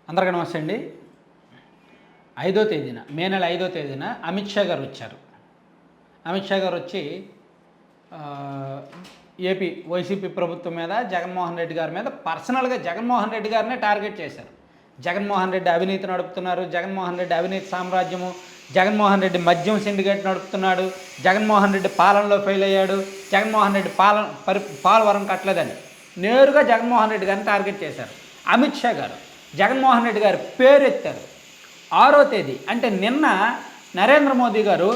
అందరికీ నమస్తే అండి. 5వ తేదీన మే నెల 5వ తేదీన అమిత్ షా గారు వచ్చారు. అమిత్ షా గారు వచ్చి ఏపీ వైసీపీ ప్రభుత్వం మీద జగన్మోహన్ రెడ్డి గారి మీద పర్సనల్గా జగన్మోహన్ రెడ్డి గారినే టార్గెట్ చేశారు. జగన్మోహన్ రెడ్డి అవినీతి నడుపుతున్నారు, జగన్మోహన్ రెడ్డి అవినీతి సామ్రాజ్యము, జగన్మోహన్ రెడ్డి మద్యం సిండికేట్ నడుపుతున్నాడు, జగన్మోహన్ రెడ్డి పాలనలో ఫెయిల్ అయ్యాడు, జగన్మోహన్ రెడ్డి పాలవరం కట్టలేదని నేరుగా జగన్మోహన్ రెడ్డి గారిని టార్గెట్ చేశారు. అమిత్ షా గారు జగన్మోహన్ రెడ్డి గారి పేరు ఎత్తారు. 6వ తేదీ అంటే నిన్న నరేంద్ర మోదీ గారు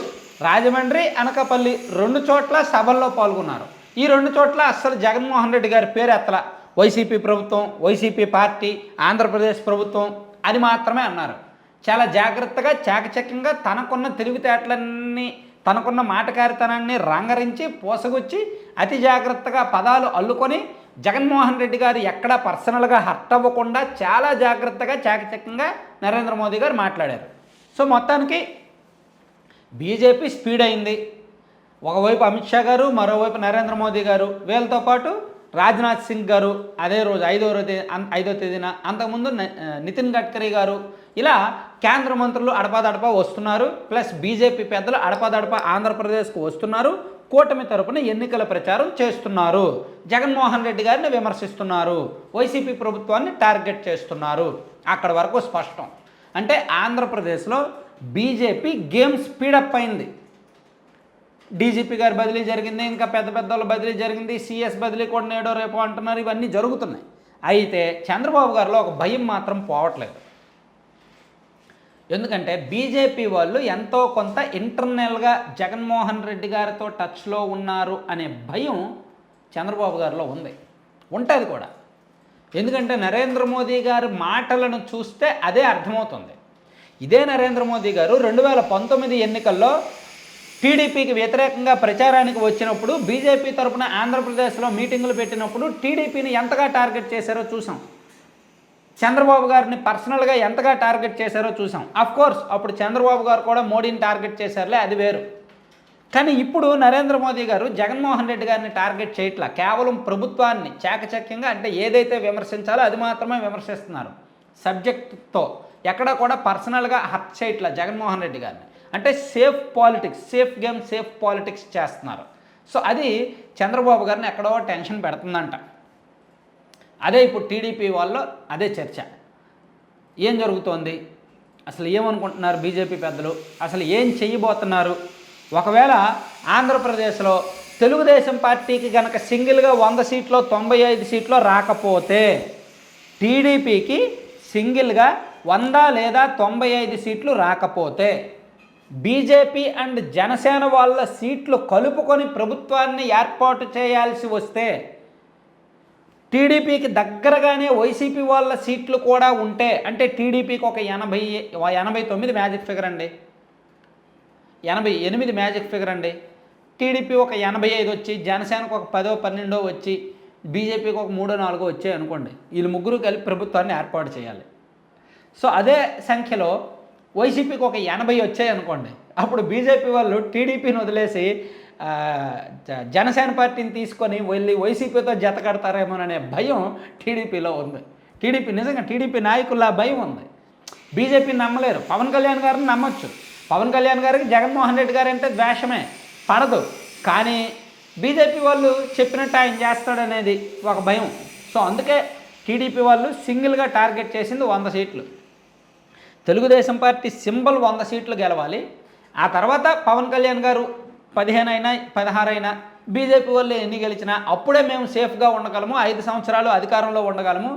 రాజమండ్రి, అనకాపల్లి 2 చోట్ల సభల్లో పాల్గొన్నారు. ఈ 2 చోట్ల అస్సలు జగన్మోహన్ రెడ్డి గారి పేరు ఎత్తల. వైసీపీ ప్రభుత్వం, వైసీపీ పార్టీ, ఆంధ్రప్రదేశ్ ప్రభుత్వం అని మాత్రమే అన్నారు. చాలా జాగ్రత్తగా చాకచక్యంగా తనకున్న తెలివితేటలన్నీ, తనకున్న మాటకారితనాన్ని రంగరించి పోసగుచ్చి అతి జాగ్రత్తగా పదాలు అల్లుకొని జగన్మోహన్ రెడ్డి గారు ఎక్కడా పర్సనల్గా హర్ట్ అవ్వకుండా చాలా జాగ్రత్తగా చాకచక్యంగా నరేంద్ర మోదీ గారు మాట్లాడారు. సో మొత్తానికి బీజేపీ స్పీడ్ అయింది. ఒకవైపు అమిత్ షా గారు, మరోవైపు నరేంద్ర మోదీ గారు, వీళ్ళతో పాటు రాజ్నాథ్ సింగ్ గారు అదే రోజు 5వ తేదీన, అంతకుముందు నితిన్ గడ్కరీ గారు, ఇలా కేంద్ర మంత్రులు అడపాదడపా వస్తున్నారు. ప్లస్ బీజేపీ పెద్దలు అడపాదడపా ఆంధ్రప్రదేశ్కు వస్తున్నారు. కూటమి తరపున ఎన్నికల ప్రచారం చేస్తున్నారు. జగన్మోహన్ రెడ్డి గారిని విమర్శిస్తున్నారు, వైసీపీ ప్రభుత్వాన్ని టార్గెట్ చేస్తున్నారు. అక్కడ వరకు స్పష్టం. అంటే ఆంధ్రప్రదేశ్లో బీజేపీ గేమ్ స్పీడప్ అయింది. డీజీపీ గారి బదిలీ జరిగింది, ఇంకా పెద్ద పెద్దల బదిలీ జరిగింది, సిఎస్ బదిలీ కూడా నేడో రేపో అంటున్నారు. ఇవన్నీ జరుగుతున్నాయి. అయితే చంద్రబాబు గారిలో ఒక భయం మాత్రం పోవట్లేదు. ఎందుకంటే బీజేపీ వాళ్ళు ఎంతో కొంత ఇంటర్నల్గా జగన్మోహన్ రెడ్డి గారితో టచ్లో ఉన్నారు అనే భయం చంద్రబాబు గారిలో ఉంది, ఉంటుంది కూడా. ఎందుకంటే నరేంద్ర మోదీ గారి మాటలను చూస్తే అదే అర్థమవుతుంది. ఇదే నరేంద్ర మోదీ గారు 2019 ఎన్నికల్లో టీడీపీకి వ్యతిరేకంగా ప్రచారానికి వచ్చినప్పుడు, బీజేపీ తరఫున ఆంధ్రప్రదేశ్లో మీటింగులు పెట్టినప్పుడు టీడీపీని ఎంతగా టార్గెట్ చేశారో చూసాం. చంద్రబాబు గారిని పర్సనల్గా ఎంతగా టార్గెట్ చేశారో చూసాం. అఫ్కోర్స్ అప్పుడు చంద్రబాబు గారు కూడా మోడీని టార్గెట్ చేశారులే, అది వేరు. కానీ ఇప్పుడు నరేంద్ర మోదీ గారు జగన్మోహన్ రెడ్డి గారిని టార్గెట్ చేయట్లా. కేవలం ప్రభుత్వాన్ని చాకచక్యంగా, అంటే ఏదైతే విమర్శించాలో అది మాత్రమే విమర్శిస్తున్నారు. సబ్జెక్ట్తో ఎక్కడ కూడా పర్సనల్గా హర్ట్ చేయట్లా జగన్మోహన్ రెడ్డి గారిని. అంటే safe politics, safe game, safe politics చేస్తున్నారు. సో అది చంద్రబాబు గారిని ఎక్కడో టెన్షన్ పెడుతుందంట. అదే ఇప్పుడు టీడీపీ వాళ్ళు అదే చర్చ. ఏం జరుగుతోంది, అసలు ఏమనుకుంటున్నారు బీజేపీ పెద్దలు, అసలు ఏం చెయ్యబోతున్నారు? ఒకవేళ ఆంధ్రప్రదేశ్లో తెలుగుదేశం పార్టీకి కనుక సింగిల్గా 100 సీట్లో 95 సీట్లో రాకపోతే, టీడీపీకి సింగిల్గా 100 లేదా 95 సీట్లు రాకపోతే, బీజేపీ అండ్ జనసేన వాళ్ళ సీట్లు కలుపుకొని ప్రభుత్వాన్ని ఏర్పాటు చేయాల్సి వస్తే, టీడీపీకి దగ్గరగానే వైసీపీ వాళ్ళ సీట్లు కూడా ఉంటే, అంటే టీడీపీకి ఒక 89 మ్యాజిక్ ఫిగర్ అండి, 88 మ్యాజిక్ ఫిగర్ అండి. టీడీపీ ఒక 85 వచ్చి, జనసేనకు ఒక 10-12 వచ్చి, బీజేపీకి ఒక 3-4 వచ్చాయి అనుకోండి. వీళ్ళు ముగ్గురు కలిపి ప్రభుత్వాన్ని ఏర్పాటు చేయాలి. సో అదే సంఖ్యలో వైసీపీకి ఒక 80 వచ్చాయి అనుకోండి. అప్పుడు బీజేపీ వాళ్ళు టీడీపీని వదిలేసి జనసేన పార్టీని తీసుకొని వెళ్ళి వైసీపీతో జత కడతారేమోననే భయం టీడీపీలో ఉంది. నిజంగా టీడీపీ నాయకుల్లో ఆ భయం ఉంది. బీజేపీని నమ్మలేరు. పవన్ కళ్యాణ్ గారిని నమ్మొచ్చు. పవన్ కళ్యాణ్ గారికి జగన్మోహన్ రెడ్డి గారు అంటే ద్వేషమే, పడదు. కానీ బీజేపీ వాళ్ళు చెప్పినట్టు ఆయన చేస్తాడనేది ఒక భయం. సో అందుకే టీడీపీ వాళ్ళు సింగిల్గా టార్గెట్ చేసింది 100 సీట్లు. తెలుగుదేశం పార్టీ సింబల్ 100 సీట్లు గెలవాలి. ఆ తర్వాత పవన్ కళ్యాణ్ గారు 15 అయినా 16 అయినా, బీజేపీ వాళ్ళు ఎన్ని గెలిచినా అప్పుడే మేము సేఫ్గా ఉండగలము, 5 సంవత్సరాలు అధికారంలో ఉండగలము.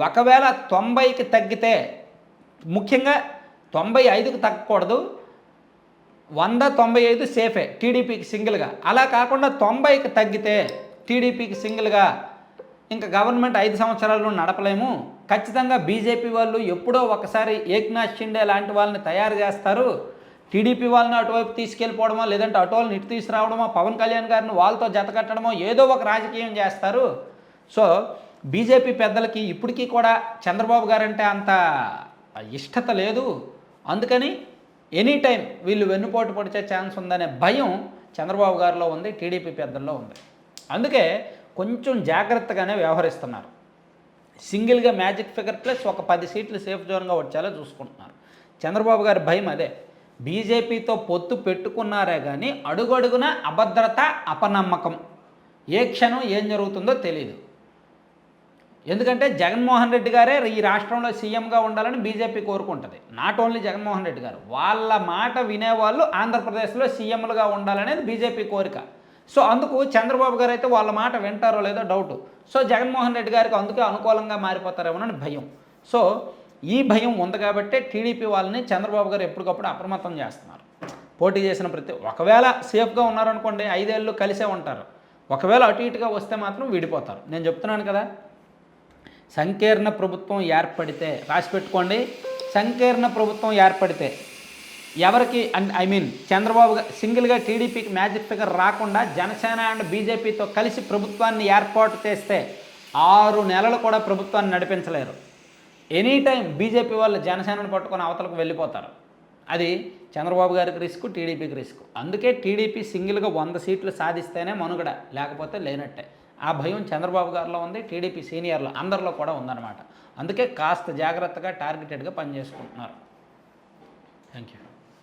ఒకవేళ 90కి తగ్గితే, ముఖ్యంగా 95కి తగ్గకూడదు, 100-95 సేఫే టీడీపీకి సింగిల్గా. అలా కాకుండా 90కి తగ్గితే టీడీపీకి సింగిల్గా ఇంకా గవర్నమెంట్ 5 సంవత్సరాలు నడపలేము, ఖచ్చితంగా బీజేపీ వాళ్ళు ఎప్పుడో ఒకసారి ఏక్నాథ్ షిండే లాంటి వాళ్ళని తయారు చేస్తారు, టీడీపీ వాళ్ళని అటువైపు తీసుకెళ్ళిపోవడమో, లేదంటే అటు వాళ్ళని ఇటు తీసుకురావడమో, పవన్ కళ్యాణ్ గారిని వాళ్ళతో జతకట్టడమో, ఏదో ఒక రాజకీయం చేస్తారు. సో బీజేపీ పెద్దలకి ఇప్పటికీ కూడా చంద్రబాబు గారంటే అంత ఇష్టత లేదు. అందుకని ఎనీ టైం వీళ్ళు వెన్నుపోటు పొడిచే ఛాన్స్ ఉందనే భయం చంద్రబాబు గారిలో ఉంది, టీడీపీ పెద్దల్లో ఉంది. అందుకే కొంచెం జాగ్రత్తగానే వ్యవహరిస్తున్నారు. సింగిల్గా మ్యాజిక్ ఫిగర్ ప్లస్ ఒక 10 సీట్లు సేఫ్ జోన్గా వచ్చేలా చూసుకుంటున్నారు. చంద్రబాబు గారి భయం అదే. బీజేపీతో పొత్తు పెట్టుకున్నారే కానీ అడుగడుగున అభద్రత, అపనమ్మకం. ఏ క్షణం ఏం జరుగుతుందో తెలియదు. ఎందుకంటే జగన్మోహన్ రెడ్డి గారే ఈ రాష్ట్రంలో సీఎంగా ఉండాలని బీజేపీ కోరుకుంటుంది. నాట్ ఓన్లీ జగన్మోహన్ రెడ్డి గారు, వాళ్ళ మాట వినేవాళ్ళు ఆంధ్రప్రదేశ్లో సీఎంలుగా ఉండాలనేది బీజేపీ కోరిక. సో అందుకు చంద్రబాబు గారు అయితే వాళ్ళ మాట వింటారో లేదో డౌటు. సో జగన్మోహన్ రెడ్డి గారికి అందుకే అనుకూలంగా మారిపోతారేమోనని భయం. సో ఈ భయం ఉంది కాబట్టే టీడీపీ వాళ్ళని చంద్రబాబు గారు ఎప్పటికప్పుడు అప్రమత్తం చేస్తున్నారు. పోటీ చేసిన ఒకవేళ సేఫ్గా ఉన్నారనుకోండి 5 ఏళ్ళు కలిసే ఉంటారు. ఒకవేళ అటు ఇటుగా వస్తే మాత్రం విడిపోతారు. నేను చెప్తున్నాను కదా, సంకీర్ణ ప్రభుత్వం ఏర్పడితే రాసి పెట్టుకోండి. సంకీర్ణ ప్రభుత్వం ఏర్పడితే ఎవరికి చంద్రబాబు సింగిల్గా టీడీపీకి మ్యాజిక్ ఫిగర్ రాకుండా జనసేన అండ్ బీజేపీతో కలిసి ప్రభుత్వాన్ని ఏర్పాటు చేస్తే 6 నెలలు కూడా ప్రభుత్వాన్ని నడిపించలేరు. ఎనీ టైం బీజేపీ వాళ్ళు జనసేనను పట్టుకొని అవతలకు వెళ్ళిపోతారు. అది చంద్రబాబు గారికి రిస్క్, టీడీపీకి రిస్క్. అందుకే టీడీపీ సింగిల్గా 100 సీట్లు సాధిస్తేనే మనుగడ, లేకపోతే లేనట్టే. ఆ భయం చంద్రబాబు గారిలో ఉంది, టీడీపీ సీనియర్లు అందరిలో కూడా ఉందన్నమాట. అందుకే కాస్త జాగ్రత్తగా టార్గెటెడ్గా పనిచేసుకుంటున్నారు. Thank you.